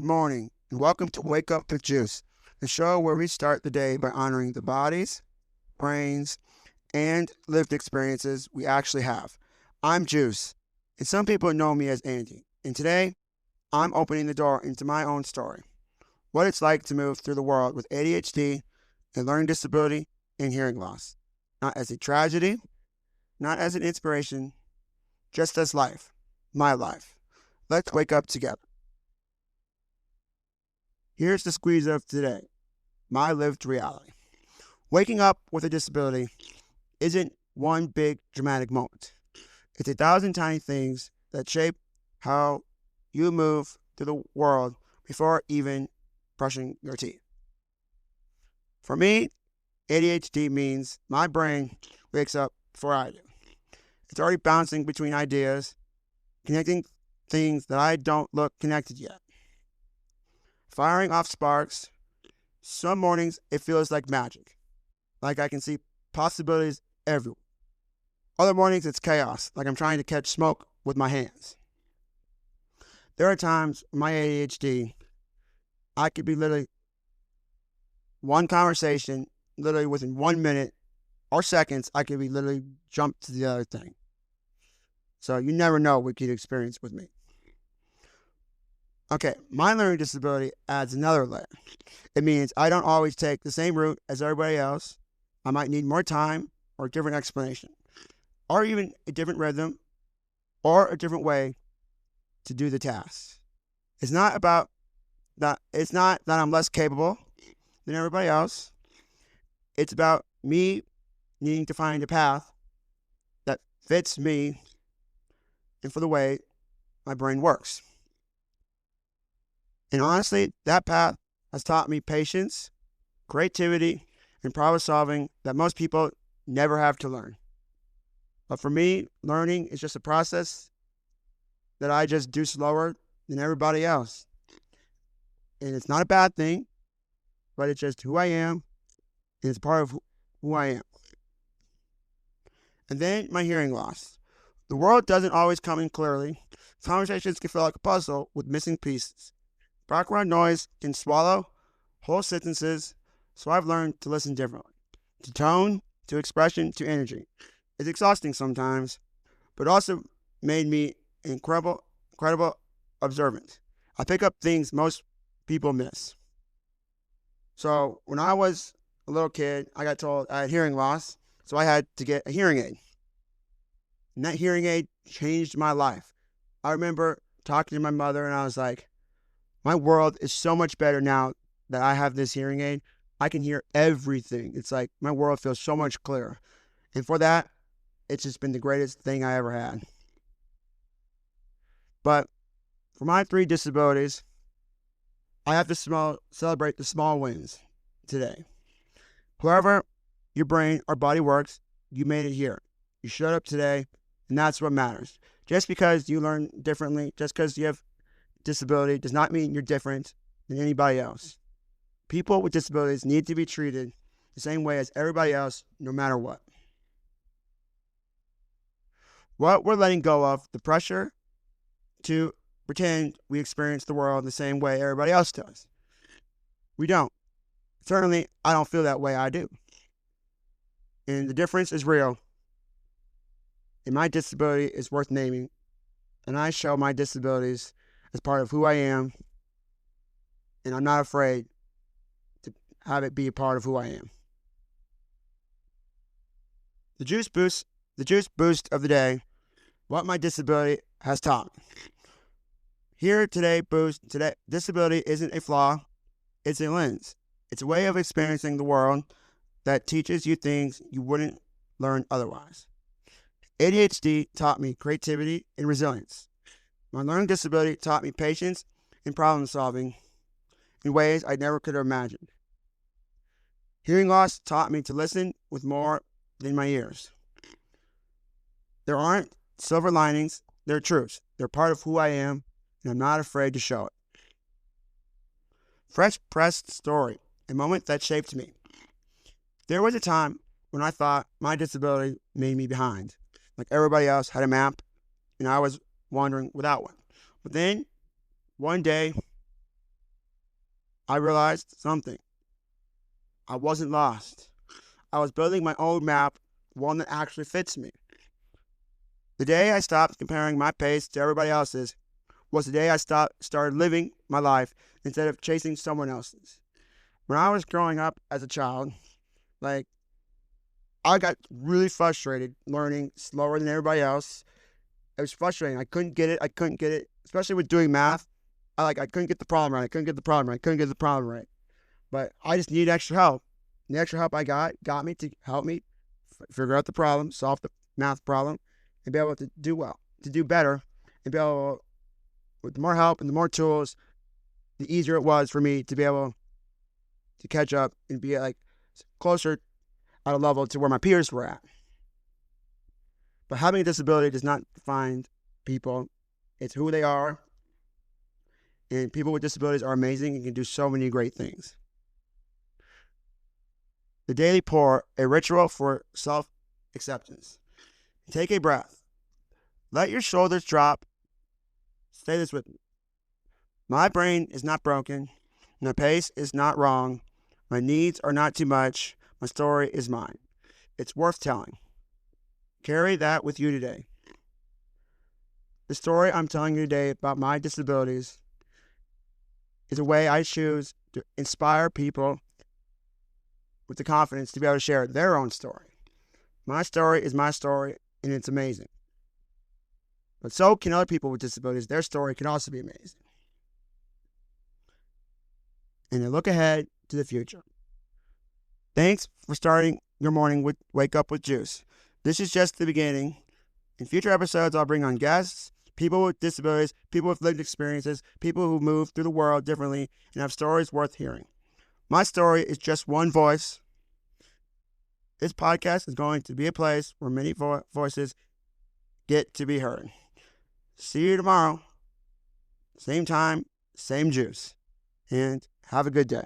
Good morning, and welcome to Wake Up with Juice, the show where we start the day by honoring the bodies, brains, and lived experiences we actually have. I'm Juice, and some people know me as Andy, and today I'm opening the door into my own story, what it's like to move through the world with ADHD, a learning disability, and hearing loss. Not as a tragedy, not as an inspiration, just as life, my life. Let's wake up together. Here's the squeeze of today, my lived reality. Waking up with a disability isn't one big dramatic moment. It's 1,000 tiny things that shape how you move through the world before even brushing your teeth. For me, ADHD means my brain wakes up before I do. It's already bouncing between ideas, connecting things that I don't look connected yet. Firing off sparks. Some mornings it feels like magic, like I can see possibilities everywhere. Other mornings it's chaos, like I'm trying to catch smoke with my hands. There are times with my ADHD, I could be literally one conversation, literally within 1 minute or seconds, I could be literally jumped to the other thing. So you never know what you'd experience with me. Okay, my learning disability adds another layer. It means I don't always take the same route as everybody else. I might need more time or a different explanation, or even a different rhythm or a different way to do the task. It's not that I'm less capable than everybody else. It's about me needing to find a path that fits me and for the way my brain works. And honestly, that path has taught me patience, creativity, and problem solving that most people never have to learn. But for me, learning is just a process that I just do slower than everybody else. And it's not a bad thing, but it's just who I am, and it's part of who I am. And then my hearing loss. The world doesn't always come in clearly. Conversations can feel like a puzzle with missing pieces. Background noise can swallow whole sentences, so I've learned to listen differently. To tone, to expression, to energy. It's exhausting sometimes, but also made me incredible observant. I pick up things most people miss. So when I was a little kid, I got told I had hearing loss, so I had to get a hearing aid. And that hearing aid changed my life. I remember talking to my mother and I was like, my world is so much better now that I have this hearing aid. I can hear everything. It's like my world feels so much clearer. And for that, it's just been the greatest thing I ever had. But for my 3 disabilities, I have to celebrate the small wins today. However your brain or body works, you made it here. You showed up today, and that's what matters. Just because you learn differently, just because you have disability does not mean you're different than anybody else. People with disabilities need to be treated the same way as everybody else, no matter what. What we're letting go of, the pressure to pretend we experience the world the same way everybody else does. We don't. Certainly, I don't feel that way. I do. And the difference is real. And my disability is worth naming. And I show my disabilities as part of who I am, and I'm not afraid to have it be a part of who I am. The juice boost of the day, what my disability has taught me. Here today, disability isn't a flaw, it's a lens. It's a way of experiencing the world that teaches you things you wouldn't learn otherwise. ADHD taught me creativity and resilience. My learning disability taught me patience and problem solving in ways I never could have imagined. Hearing loss taught me to listen with more than my ears. There aren't silver linings, they're truths. They're part of who I am, and I'm not afraid to show it. Fresh pressed story, a moment that shaped me. There was a time when I thought my disability made me behind. Like everybody else had a map, and I was wandering without one. But then, one day, I realized something. I wasn't lost. I was building my own map, one that actually fits me. The day I stopped comparing my pace to everybody else's was the day I started living my life instead of chasing someone else's. When I was growing up as a child, like, I got really frustrated learning slower than everybody else. It was frustrating. I couldn't get it. Especially with doing math. I couldn't get the problem right. I couldn't get the problem right. But I just needed extra help. And the extra help I got me to help me figure out the problem, solve the math problem, and be able to do well, to do better, and be able, with more help and the more tools, the easier it was for me to be able to catch up and be like closer at a level to where my peers were at. But having a disability does not define people. It's who they are. And people with disabilities are amazing and can do so many great things. The Daily Pour, a ritual for self-acceptance. Take a breath. Let your shoulders drop. Say this with me. My brain is not broken. My pace is not wrong. My needs are not too much. My story is mine. It's worth telling. Carry that with you today. The story I'm telling you today about my disabilities is a way I choose to inspire people with the confidence to be able to share their own story. My story is my story, and it's amazing. But so can other people with disabilities. Their story can also be amazing. And they look ahead to the future. Thanks for starting your morning with Wake Up with Juice. This is just the beginning. In future episodes, I'll bring on guests, people with disabilities, people with lived experiences, people who move through the world differently and have stories worth hearing. My story is just one voice. This podcast is going to be a place where many voices get to be heard. See you tomorrow. Same time, same juice. And have a good day.